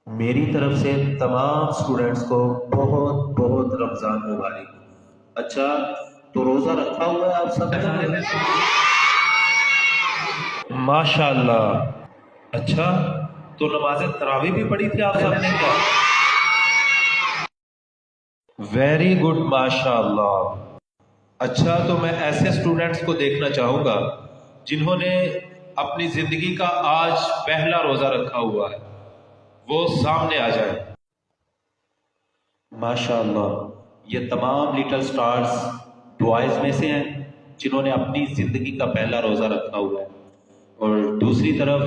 میری طرف سے تمام اسٹوڈنٹس کو بہت بہت رمضان مبارک۔ اچھا، تو روزہ رکھا ہوا ہے آپ سب نے؟ ماشاء اللہ۔ اچھا، تو نماز تراویح بھی پڑھی تھی آپ سب نے کیا؟ ویری گڈ، ماشاء اللہ۔ اچھا، تو میں ایسے اسٹوڈنٹس کو دیکھنا چاہوں گا جنہوں نے اپنی زندگی کا آج پہلا روزہ رکھا ہوا ہے، وہ سامنے آ جائے۔ ماشاء اللہ، یہ تمام لٹل سٹارز بوائز میں سے ہیں جنہوں نے اپنی زندگی کا پہلا روزہ رکھا ہوا ہے، اور دوسری طرف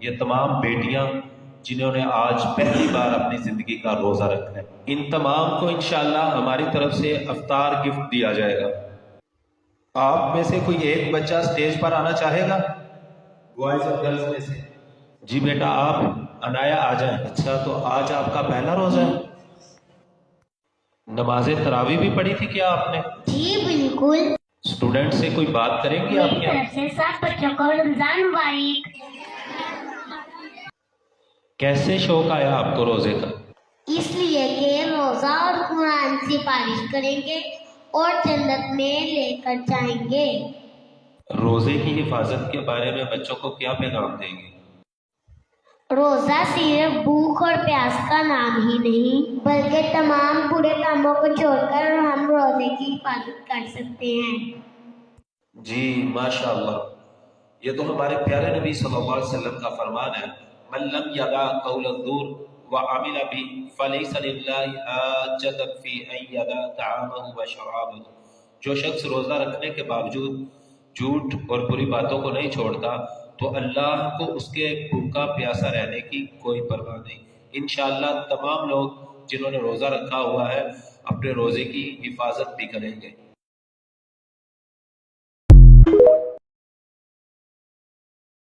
یہ تمام بیٹیاں جنہوں نے آج پہلی بار اپنی زندگی کا روزہ رکھا ہے۔ ان تمام کو انشاءاللہ ہماری طرف سے افطار گفٹ دیا جائے گا۔ آپ میں سے کوئی ایک بچہ سٹیج پر آنا چاہے گا بوائز اور گرلز میں سے؟ جی بیٹا، آپ عنایا آ جائیں۔ اچھا، تو آج آپ کا پہلا روزہ ہے، نماز تراویح بھی پڑھی تھی کیا آپ نے؟ جی بالکل۔ اسٹوڈنٹ سے کوئی بات کریں گی آپ میری کیا؟ طرف سے سب بچوں کو رمضان مبارک۔ کیسے شوق آیا آپ کو روزے کا؟ اس لیے کہ روزہ اور قرآن سے سفارش کریں گے اور جنت میں لے کر جائیں گے۔ روزے کی حفاظت کے بارے میں بچوں کو کیا پیغام دیں گے؟ روزہ صرف بھوک اور پیاس کا نام ہی نہیں، بلکہ تمام برے کاموں کو چھوڑ کر ہم روزے کی حفاظت کر سکتے ہیں۔ جی ماشاء اللہ، یہ تو ہمارے پیارے نبی صلی اللہ علیہ وسلم کا فرمان ہے، من لم یدع قول الزور وعمل به فلیس للہ حاجۃ فی ان یدع طعامہ وشرابہ۔ جو شخص روزہ رکھنے کے باوجود جھوٹ اور بری باتوں کو نہیں چھوڑتا تو اللہ کو اس کے بھوکا پیاسا رہنے کی کوئی پرواہ نہیں۔ انشاءاللہ تمام لوگ جنہوں نے روزہ رکھا ہوا ہے اپنے روزے کی حفاظت بھی کریں گے۔